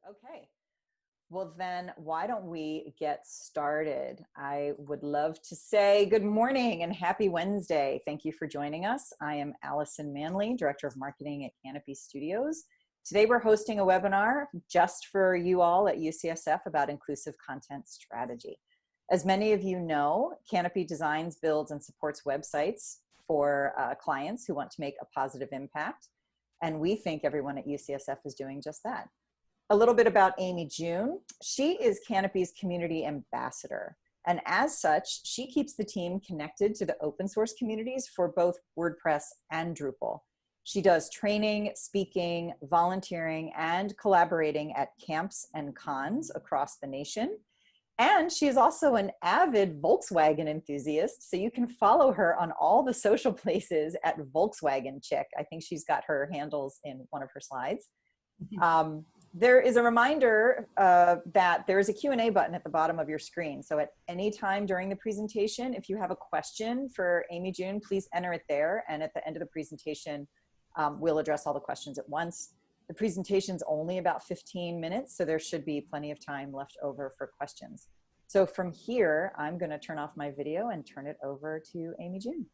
Okay, well then, why don't we get started? I would love to say good morning and happy Wednesday. Thank you for joining us. I am Allison Manley, Director of Marketing at Canopy Studios. Today we're hosting a webinar just for you all at UCSF about inclusive content strategy. As many of you know, Canopy designs, builds, and supports websites for clients who want to make a positive impact. And we think everyone at UCSF is doing just that. A little bit about Amy June. She is Canopy's community ambassador. And as such, she keeps the team connected to the open source communities for both WordPress and Drupal. She does training, speaking, volunteering, and collaborating at camps and cons across the nation. And she is also an avid Volkswagen enthusiast, so you can follow her on all the social places at Volkswagen Chick. I think she's got her handles in one of her slides. There is a reminder that there is a Q&A button at the bottom of your screen. So at any time during the presentation, if you have a question for Amy June, please enter it there. And at the end of the presentation, we'll address all the questions at once. The presentation's only about 15 minutes, so there should be plenty of time left over for questions. So from here, I'm going to turn off my video and turn it over to Amy June.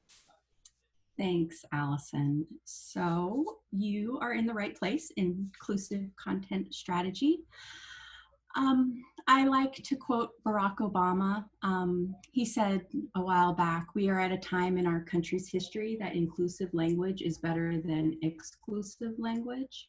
Thanks, Allison. So you are in the right place, inclusive content strategy. I like to quote Barack Obama. He said a while back, we are at a time in our country's history that inclusive language is better than exclusive language.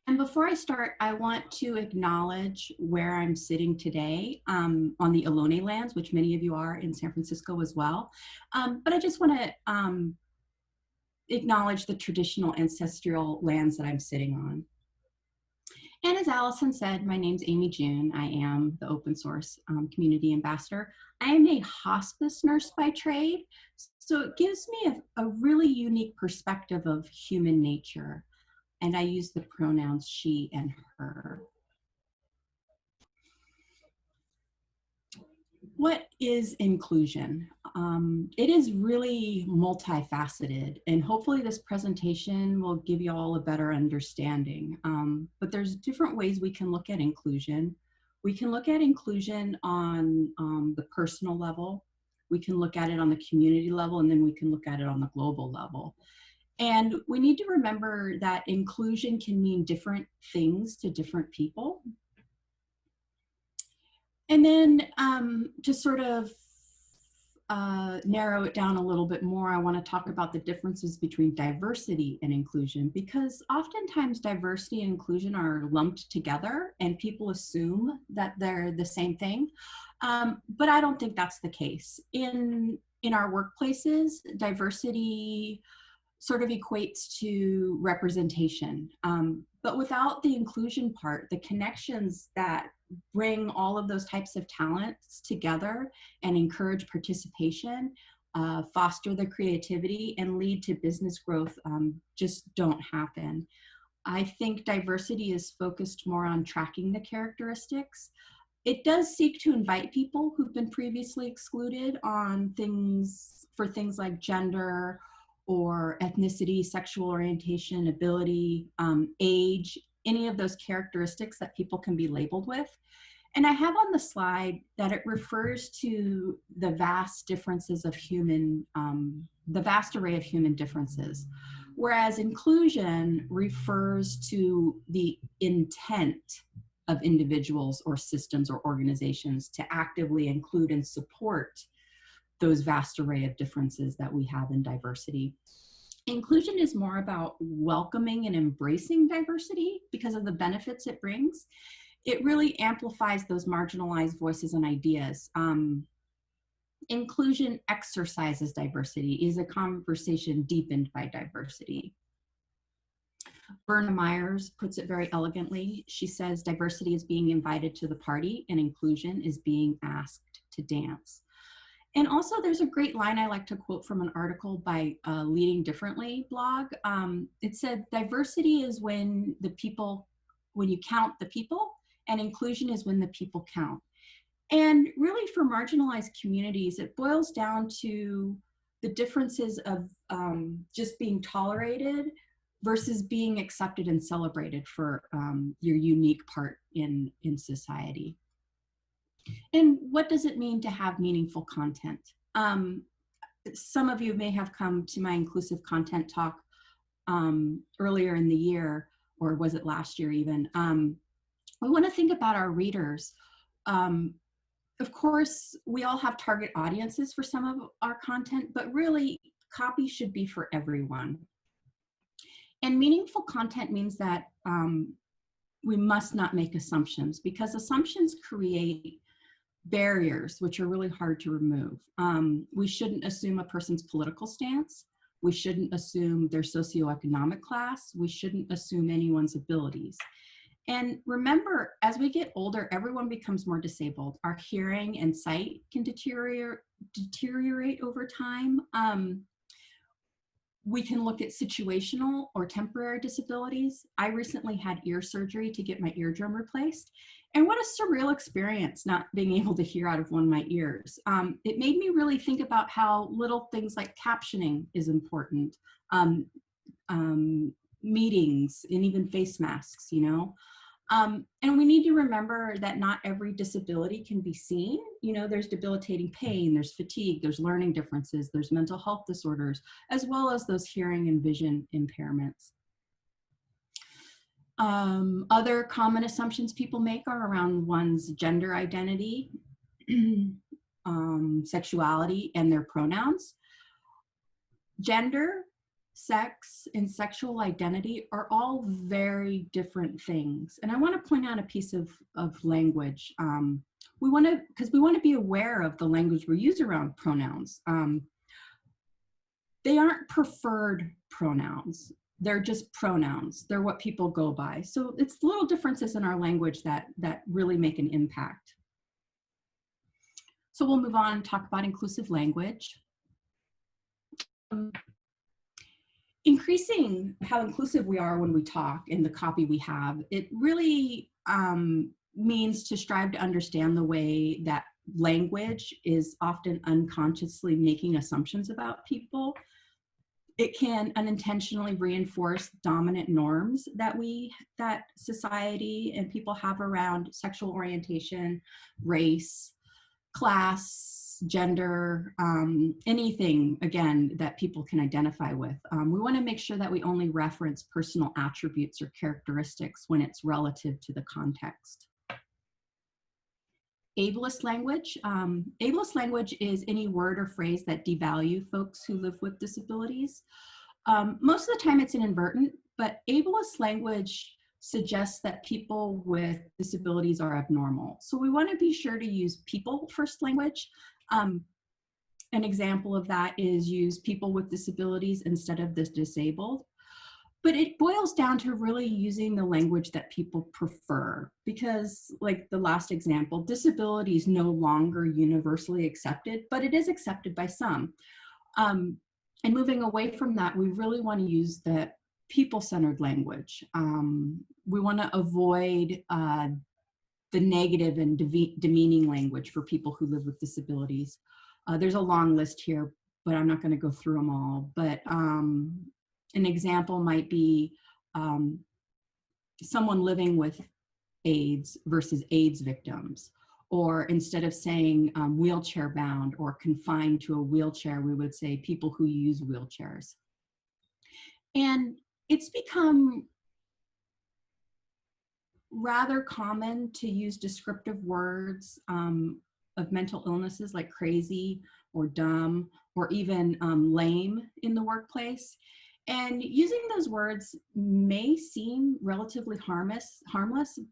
And before I start, I want to acknowledge where I'm sitting today on the Ohlone lands, which many of you are in San Francisco as well. But I just want to acknowledge the traditional ancestral lands that I'm sitting on. And as Allison said, my name's Amy June. I am the open source community ambassador. I am a hospice nurse by trade, so it gives me a really unique perspective of human nature. And I use the pronouns she and her. What is inclusion? It is really multifaceted, and hopefully this presentation will give you all a better understanding. But there's different ways we can look at inclusion. We can look at inclusion on the personal level. We can look at it on the community level, and then we can look at it on the global level. And we need to remember that inclusion can mean different things to different people. And then to sort of narrow it down a little bit more, I want to talk about the differences between diversity and inclusion, because oftentimes diversity and inclusion are lumped together and people assume that they're the same thing. But I don't think that's the case. In our workplaces, diversity sort of equates to representation. But without the inclusion part, the connections that bring all of those types of talents together and encourage participation, foster the creativity, and lead to business growth just don't happen. I think diversity is focused more on tracking the characteristics. It does seek to invite people who've been previously excluded on things like gender, or ethnicity, sexual orientation, ability, age, any of those characteristics that people can be labeled with. And I have on the slide that it refers to the vast differences of the vast array of human differences, whereas inclusion refers to the intent of individuals or systems or organizations to actively include and support those vast array of differences that we have in diversity. Inclusion is more about welcoming and embracing diversity because of the benefits it brings. It really amplifies those marginalized voices and ideas. Inclusion exercises diversity, is a conversation deepened by diversity. Berna Myers puts it very elegantly. She says, diversity is being invited to the party and inclusion is being asked to dance. And also there's a great line I like to quote from an article by Leading Differently blog. It said, diversity is when you count the people, and inclusion is when the people count. And really for marginalized communities, it boils down to the differences of just being tolerated versus being accepted and celebrated for your unique part in society. And what does it mean to have meaningful content? Some of you may have come to my inclusive content talk earlier in the year, or was it last year even? We want to think about our readers. Of course, we all have target audiences for some of our content, but really copy should be for everyone. And meaningful content means that we must not make assumptions, because assumptions create barriers which are really hard to remove. We shouldn't assume a person's political stance. We shouldn't assume their socioeconomic class. We shouldn't assume anyone's abilities. And remember, as we get older, everyone becomes more disabled. Our hearing and sight can deteriorate over time. We can look at situational or temporary disabilities. I recently had ear surgery to get my eardrum replaced. And what a surreal experience not being able to hear out of one of my ears. It made me really think about how little things like captioning is important. Meetings and even face masks, you know. And we need to remember that not every disability can be seen. You know, there's debilitating pain, there's fatigue, there's learning differences, there's mental health disorders, as well as those hearing and vision impairments. Other common assumptions people make are around one's gender identity, sexuality, and their pronouns. Gender, sex, and sexual identity are all very different things. And I want to point out a piece of language. Because we want to be aware of the language we use around pronouns. They aren't preferred pronouns. They're just pronouns. They're what people go by. So it's little differences in our language that really make an impact. So we'll move on and talk about inclusive language. Increasing how inclusive we are when we talk in the copy we have, it really means to strive to understand the way that language is often unconsciously making assumptions about people. It can unintentionally reinforce dominant norms that society and people have around sexual orientation, race, class, gender, anything, again, that people can identify with. We want to make sure that we only reference personal attributes or characteristics when it's relative to the context. Ableist language. Ableist language is any word or phrase that devalue folks who live with disabilities. Most of the time it's inadvertent, but ableist language suggests that people with disabilities are abnormal. So we want to be sure to use people-first language. An example of that is use people with disabilities instead of the disabled. But it boils down to really using the language that people prefer, because, like the last example, disability is no longer universally accepted, but it is accepted by some. And moving away from that, we really want to use the people-centered language. We want to avoid the negative and demeaning language for people who live with disabilities. There's a long list here, but I'm not going to go through them all. But an example might be someone living with AIDS versus AIDS victims. Or instead of saying wheelchair bound or confined to a wheelchair, we would say people who use wheelchairs. And it's become rather common to use descriptive words of mental illnesses like crazy or dumb or even lame in the workplace. And using those words may seem relatively harmless,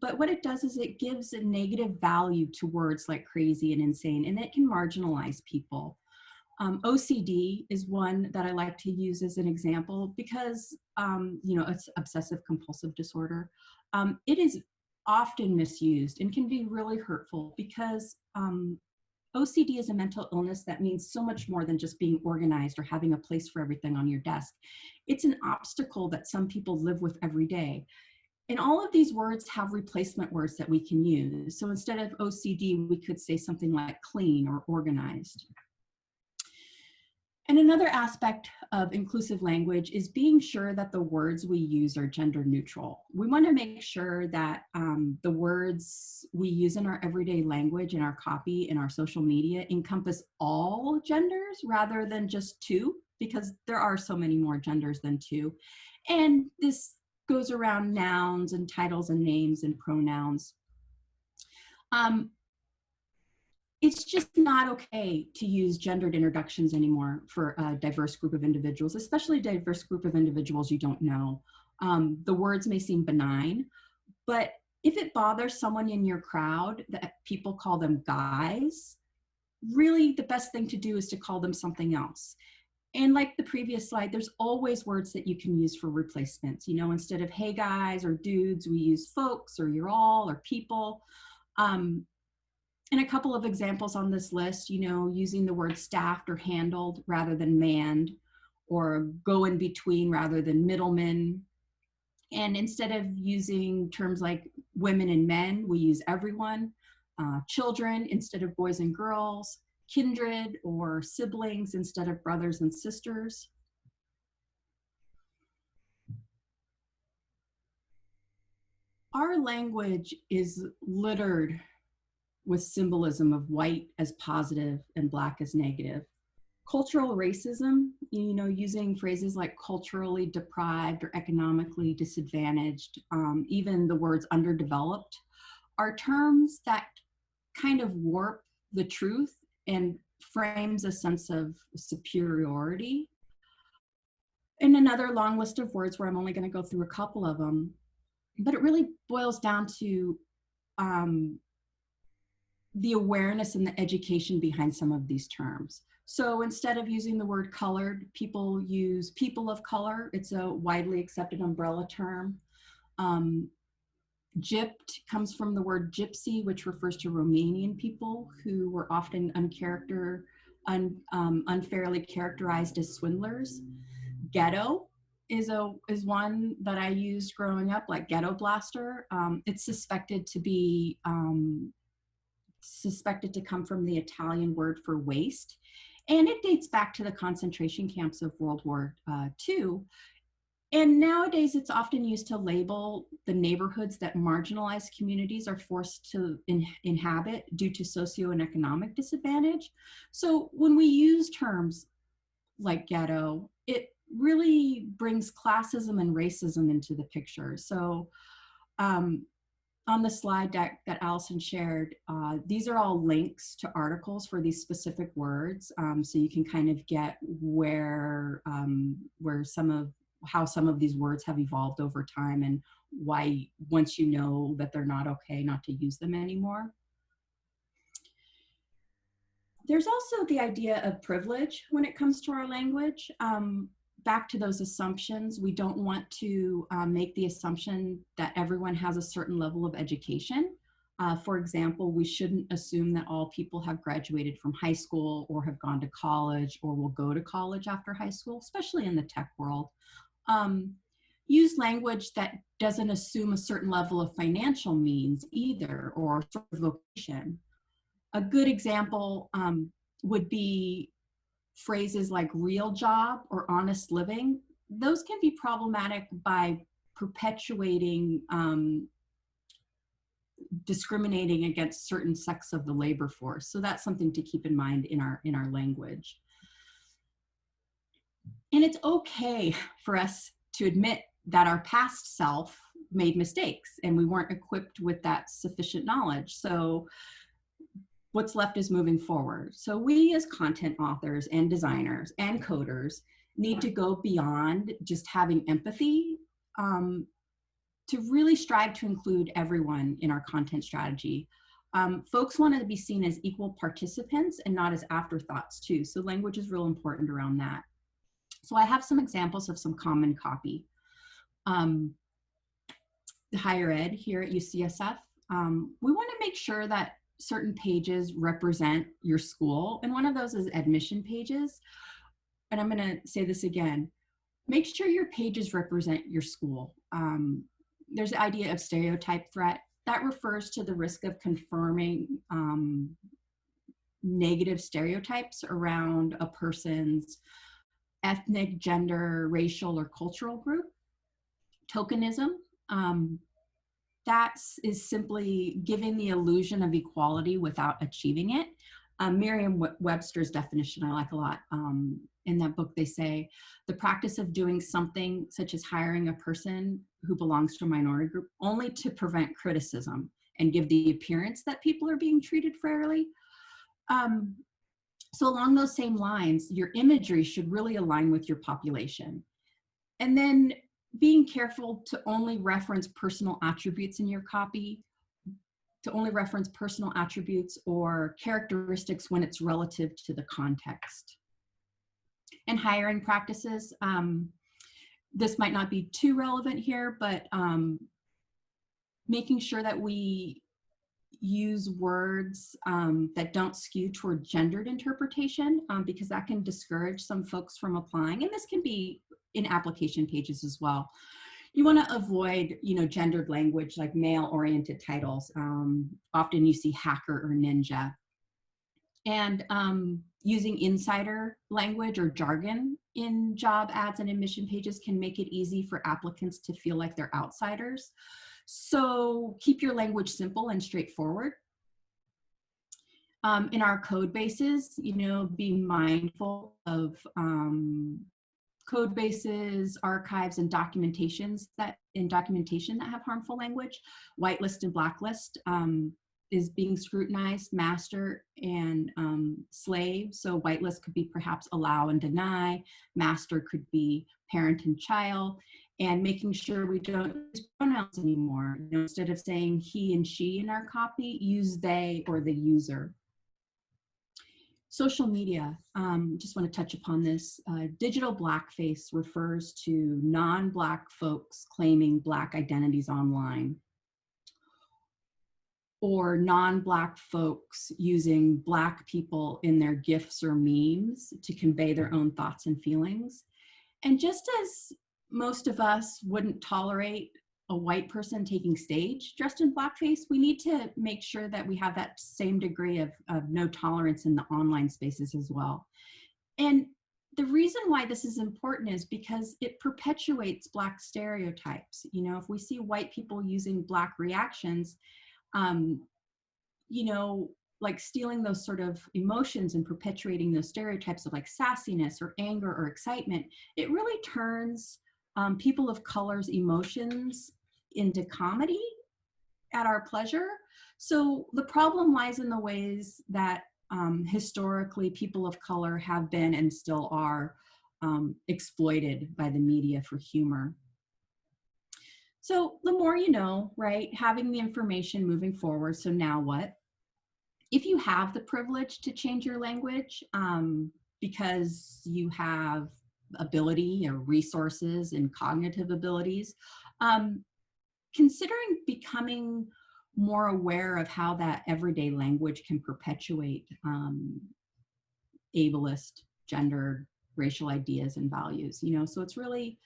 but what it does is it gives a negative value to words like crazy and insane, and it can marginalize people. OCD is one that I like to use as an example because, you know, it's obsessive compulsive disorder. It is often misused and can be really hurtful because OCD is a mental illness that means so much more than just being organized or having a place for everything on your desk. It's an obstacle that some people live with every day. And all of these words have replacement words that we can use. So instead of OCD, we could say something like clean or organized. And another aspect of inclusive language is being sure that the words we use are gender neutral. We want to make sure that the words we use in our everyday language, in our copy, in our social media encompass all genders rather than just two, because there are so many more genders than two. And this goes around nouns and titles and names and pronouns. It's just not okay to use gendered introductions anymore for a diverse group of individuals, especially a diverse group of individuals you don't know. The words may seem benign, but if it bothers someone in your crowd that people call them guys, really the best thing to do is to call them something else. And like the previous slide, there's always words that you can use for replacements. You know, instead of hey guys or dudes, we use folks or you're all or people. And a couple of examples on this list, you know, using the word staffed or handled rather than manned, or go in between rather than middleman. And instead of using terms like women and men, we use everyone. Children instead of boys and girls. Kindred or siblings instead of brothers and sisters. Our language is littered with symbolism of white as positive and black as negative. Cultural racism, you know, using phrases like culturally deprived or economically disadvantaged, even the words underdeveloped, are terms that kind of warp the truth and frames a sense of superiority. And another long list of words where I'm only going to go through a couple of them, but it really boils down to the awareness and the education behind some of these terms. So instead of using the word colored, people use people of color. It's a widely accepted umbrella term. Gypped comes from the word gypsy, which refers to Romanian people who were often unfairly characterized as swindlers. Ghetto is one that I used growing up, like ghetto blaster. It's suspected to come from the Italian word for waste. And it dates back to the concentration camps of World War II. And nowadays it's often used to label the neighborhoods that marginalized communities are forced to inhabit due to socio and economic disadvantage. So when we use terms like ghetto, it really brings classism and racism into the picture. So on the slide deck that Allison shared, these are all links to articles for these specific words. So you can kind of get how some of these words have evolved over time and why, once you know that they're not okay, not to use them anymore. There's also the idea of privilege when it comes to our language. Back to those assumptions, we don't want to make the assumption that everyone has a certain level of education. For example, we shouldn't assume that all people have graduated from high school or have gone to college or will go to college after high school, especially in the tech world. Use language that doesn't assume a certain level of financial means either, or sort of vocation. A good example would be phrases like real job or honest living. Those can be problematic by perpetuating discriminating against certain sects of the labor force. So that's something to keep in mind in our language. And it's okay for us to admit that our past self made mistakes and we weren't equipped with that sufficient knowledge. So what's left is moving forward. So we as content authors and designers and coders need to go beyond just having empathy to really strive to include everyone in our content strategy. Folks want to be seen as equal participants and not as afterthoughts too. So language is real important around that. So I have some examples of some common copy. The higher ed here at UCSF, we want to make sure that certain pages represent your school. And one of those is admission pages. And I'm going to say this again. Make sure your pages represent your school. There's the idea of stereotype threat. That refers to the risk of confirming negative stereotypes around a person's ethnic, gender, racial, or cultural group. Tokenism, that is simply giving the illusion of equality without achieving it. Merriam-Webster's definition I like a lot. In that book, they say, the practice of doing something such as hiring a person who belongs to a minority group only to prevent criticism and give the appearance that people are being treated fairly. So along those same lines, your imagery should really align with your population. And then being careful to only reference personal attributes in your copy, to only reference personal attributes or characteristics when it's relative to the context. And hiring practices, this might not be too relevant here, but making sure that we use words that don't skew toward gendered interpretation, because that can discourage some folks from applying. And this can be in application pages as well. You want to avoid, gendered language like male-oriented titles. Often you see hacker or ninja. And using insider language or jargon in job ads and admission pages can make it easy for applicants to feel like they're outsiders. So keep your language simple and straightforward. In our code bases, be mindful of code bases, archives, and documentation that have harmful language. Whitelist and blacklist is being scrutinized, master and slave. So whitelist could be perhaps allow and deny. Master could be parent and child. And making sure we don't use pronouns anymore. Instead of saying he and she in our copy, use they or the user. Social media, just want to touch upon this. Digital blackface refers to non-Black folks claiming Black identities online, or non-Black folks using Black people in their GIFs or memes to convey their own thoughts and feelings. And just as most of us wouldn't tolerate a white person taking stage dressed in blackface, we need to make sure that we have that same degree of no tolerance in the online spaces as well. And the reason why this is important is because it perpetuates Black stereotypes. If we see white people using Black reactions, like stealing those sort of emotions and perpetuating those stereotypes of like sassiness or anger or excitement, it really turns people of color's emotions into comedy at our pleasure. So the problem lies in the ways that historically people of color have been and still are exploited by the media for humor. So the more you know, right? Having the information moving forward. So now what? If you have the privilege to change your language because you have ability or resources and cognitive abilities, considering becoming more aware of how that everyday language can perpetuate ableist, gendered, racial ideas and values, so it's really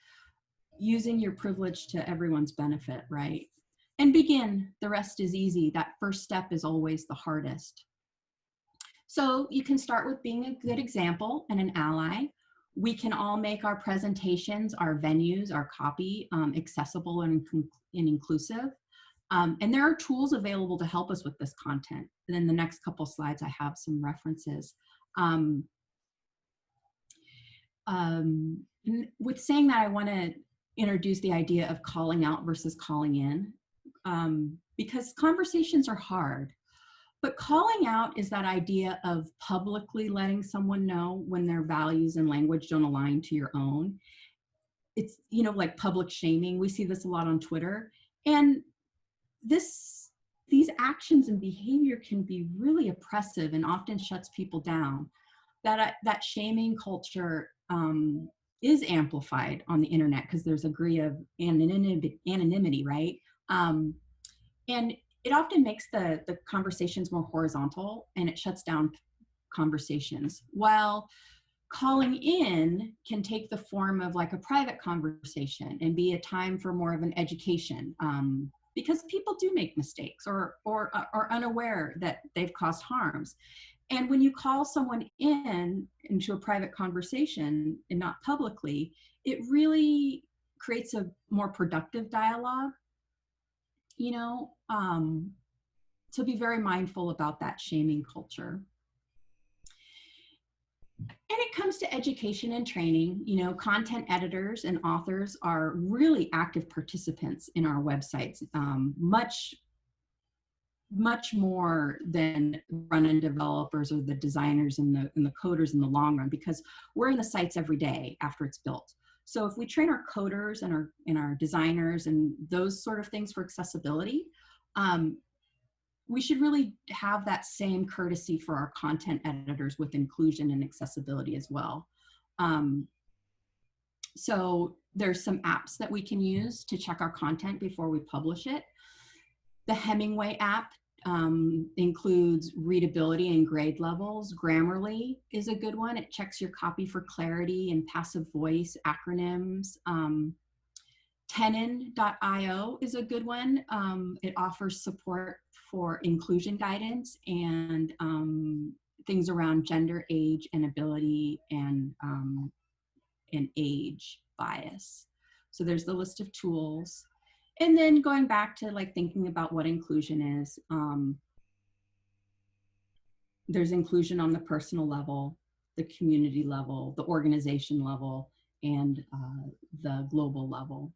using your privilege to everyone's benefit, right? And begin, the rest is easy. That first step is always the hardest. So you can start with being a good example and an ally. We can all make our presentations, our venues, our copy accessible and inclusive. And there are tools available to help us with this content. And in the next couple slides, I have some references. With saying that, I want to introduce the idea of calling out versus calling in, because conversations are hard. But calling out is that idea of publicly letting someone know when their values and language don't align to your own. It's, like public shaming. We see this a lot on Twitter. And these actions and behavior can be really oppressive and often shuts people down. That shaming culture is amplified on the internet because there's a degree of anonymity, right? And it often makes the conversations more horizontal, and it shuts down conversations. While calling in can take the form of like a private conversation and be a time for more of an education, because people do make mistakes or are unaware that they've caused harms. And when you call someone into a private conversation and not publicly, it really creates a more productive dialogue, you know, so be very mindful about that shaming culture. And it comes to education and training, you know, content editors and authors are really active participants in our websites, much more than front-end developers or the designers and the coders in the long run, because we're in the sites every day after it's built. So if we train our coders and our designers and those sort of things for accessibility, we should really have that same courtesy for our content editors with inclusion and accessibility as well. So there's some apps that we can use to check our content before we publish it. The Hemingway app includes readability and grade levels. Grammarly is a good one. It checks your copy for clarity and passive voice acronyms. Tenon.io is a good one. It offers support for inclusion guidance and things around gender, age, and ability, and age bias. So there's the list of tools. And then going back to like thinking about what inclusion is, there's inclusion on the personal level, the community level, the organization level, and the global level.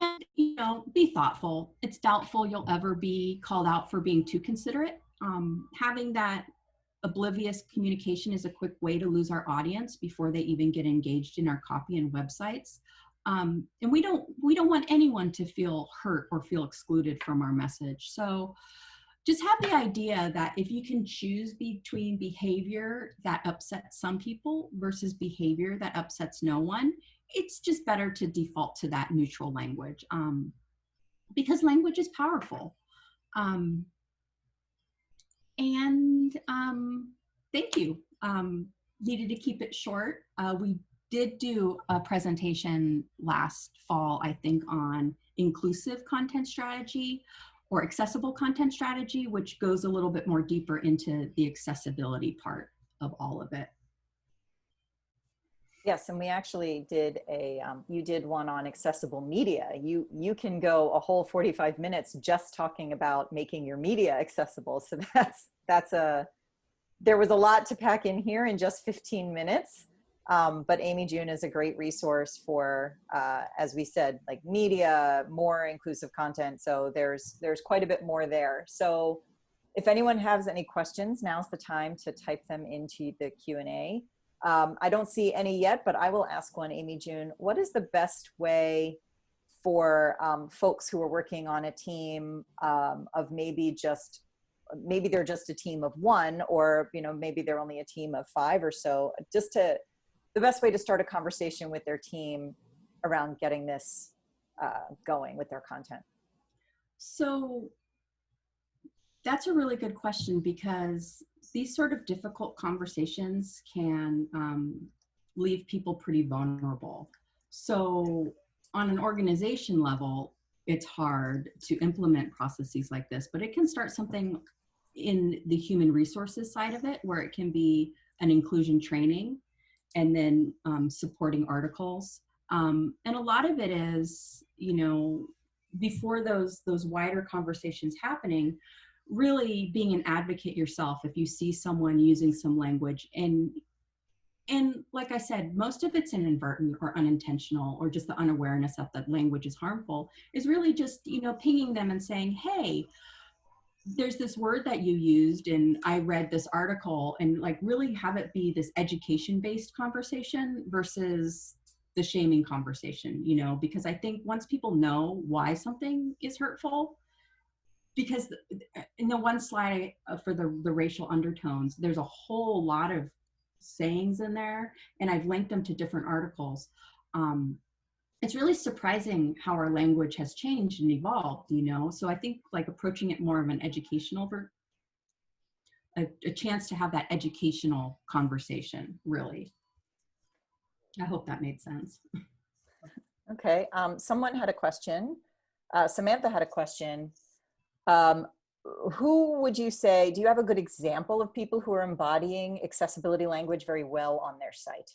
And, you know, be thoughtful. It's doubtful you'll ever be called out for being too considerate. Having that oblivious communication is a quick way to lose our audience before they even get engaged in our copy and websites. And we don't want anyone to feel hurt or feel excluded from our message. So just have the idea that if you can choose between behavior that upsets some people versus behavior that upsets no one, it's just better to default to that neutral language, because language is powerful. Thank you. Needed to keep it short. We did do a presentation last fall, I think, on inclusive content strategy or accessible content strategy, which goes a little bit more deeper into the accessibility part of all of it. Yes, and we actually did you did one on accessible media. You can go a whole 45 minutes just talking about making your media accessible. So there was a lot to pack in here in just 15 minutes. But Amy June is a great resource for, as we said, like media, more inclusive content. So there's quite a bit more there. So if anyone has any questions, now's the time to type them into the Q&A. I don't see any yet, but I will ask one, Amy June. What is the best way for folks who are working on a team of maybe they're just a team of one, or maybe they're only a team of 5 or so, the best way to start a conversation with their team around getting this going with their content? So that's a really good question, because these sort of difficult conversations can leave people pretty vulnerable. So on an organization level, it's hard to implement processes like this, but it can start something in the human resources side of it, where it can be an inclusion training and then supporting articles. And a lot of it is, before those wider conversations happening, really being an advocate yourself if you see someone using some language. And like I said, most of it's inadvertent or unintentional, or just the unawareness that the language is harmful, is really just, pinging them and saying, hey, there's this word that you used and I read this article, and like really have it be this education-based conversation versus the shaming conversation, because I think once people know why something is hurtful, because in the one slide for the racial undertones, there's a whole lot of sayings in there, and I've linked them to different articles. It's really surprising how our language has changed and evolved, So I think like approaching it more of an educational, a chance to have that educational conversation, really. I hope that made sense. Okay, someone had a question. Samantha had a question. who would you say, do you have a good example of people who are embodying accessibility language very well on their site?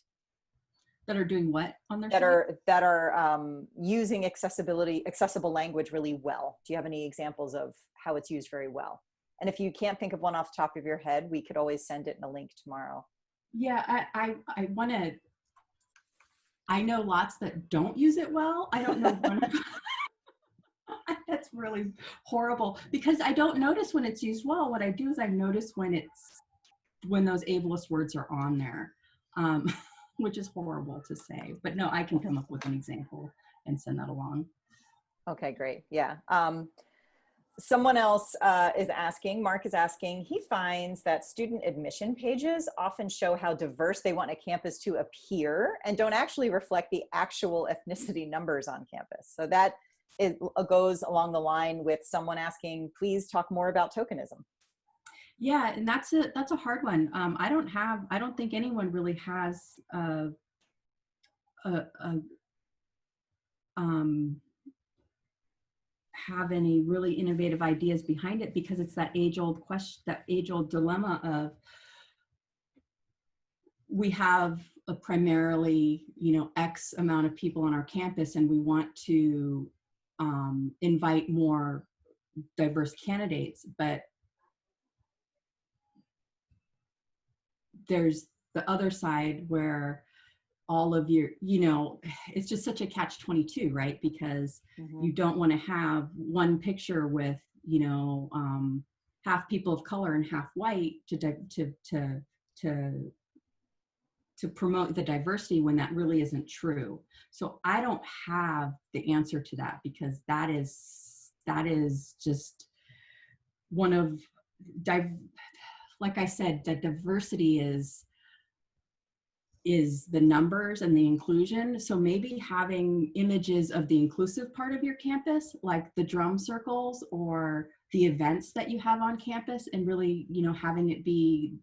That are doing what on their That site? are using accessible language really well. Do you have any examples of how it's used very well? And if you can't think of one off the top of your head, we could always send it in a link tomorrow. Yeah, I want to, I know lots that don't use it well. I don't know one. That's really horrible because I don't notice when it's used well. What I do is I notice when those ableist words are on there, which is horrible to say. But no, I can come up with an example and send that along. Okay, great. Yeah. Someone else is asking, Mark is asking, he finds that student admission pages often show how diverse they want a campus to appear and don't actually reflect the actual ethnicity numbers on campus. So that goes along the line with someone asking, please talk more about tokenism. Yeah, and that's a hard one. I don't think anyone really has have any really innovative ideas behind it because it's that age-old question, that age-old dilemma of we have a primarily, X amount of people on our campus and we want to invite more diverse candidates, but there's the other side where all of your, it's just such a catch-22, right? Because you don't want to have one picture with, half people of color and half white to promote the diversity when that really isn't true. So I don't have the answer to that because that is just one of, like I said, the diversity is the numbers and the inclusion. So maybe having images of the inclusive part of your campus, like the drum circles or the events that you have on campus, and really, having it be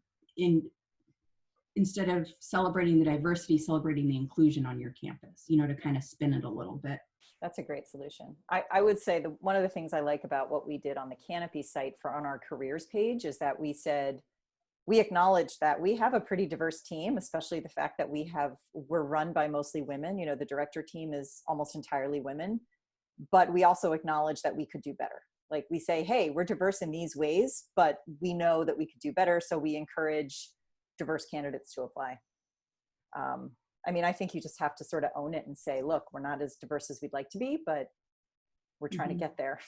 instead of celebrating the diversity, celebrating the inclusion on your campus, to kind of spin it a little bit. That's a great solution. I would say one of the things I like about what we did on the Canopy site on our careers page is that we said, we acknowledge that we have a pretty diverse team, especially the fact that we're run by mostly women. The director team is almost entirely women, but we also acknowledge that we could do better. Like we say, hey, we're diverse in these ways, but we know that we could do better. So we encourage diverse candidates to apply. I think you just have to sort of own it and say, look, we're not as diverse as we'd like to be, but we're trying to get there.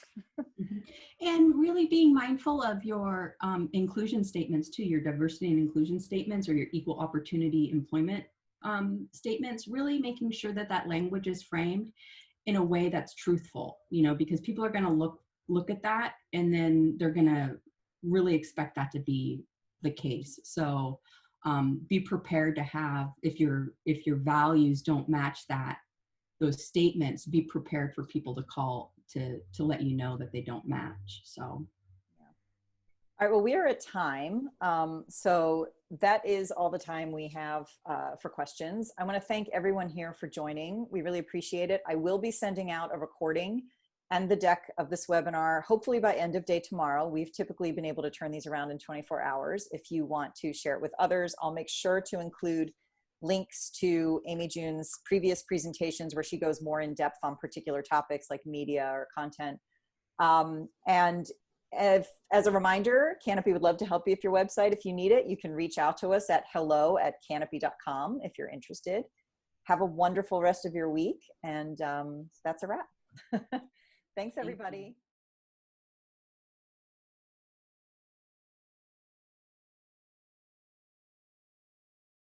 And really being mindful of your inclusion statements too, your diversity and inclusion statements or your equal opportunity employment statements, really making sure that language is framed in a way that's truthful, because people are going to look at that and then they're going to really expect that to be the case. So be prepared to have, if your values don't match those statements, be prepared for people to call to let you know that they don't match. So yeah. All right, well, we are at time, so that is all the time we have for questions. I want to thank everyone here for joining. We really appreciate it. I will be sending out a recording and the deck of this webinar hopefully by end of day tomorrow. We've typically been able to turn these around in 24 hours. If you want to share it with others, I'll make sure to include links to Amy June's previous presentations where she goes more in depth on particular topics like media or content. And as a reminder, Canopy would love to help you with your website. If you need it, you can reach out to us at hello@canopy.com if you're interested. Have a wonderful rest of your week. And that's a wrap. Thanks, everybody.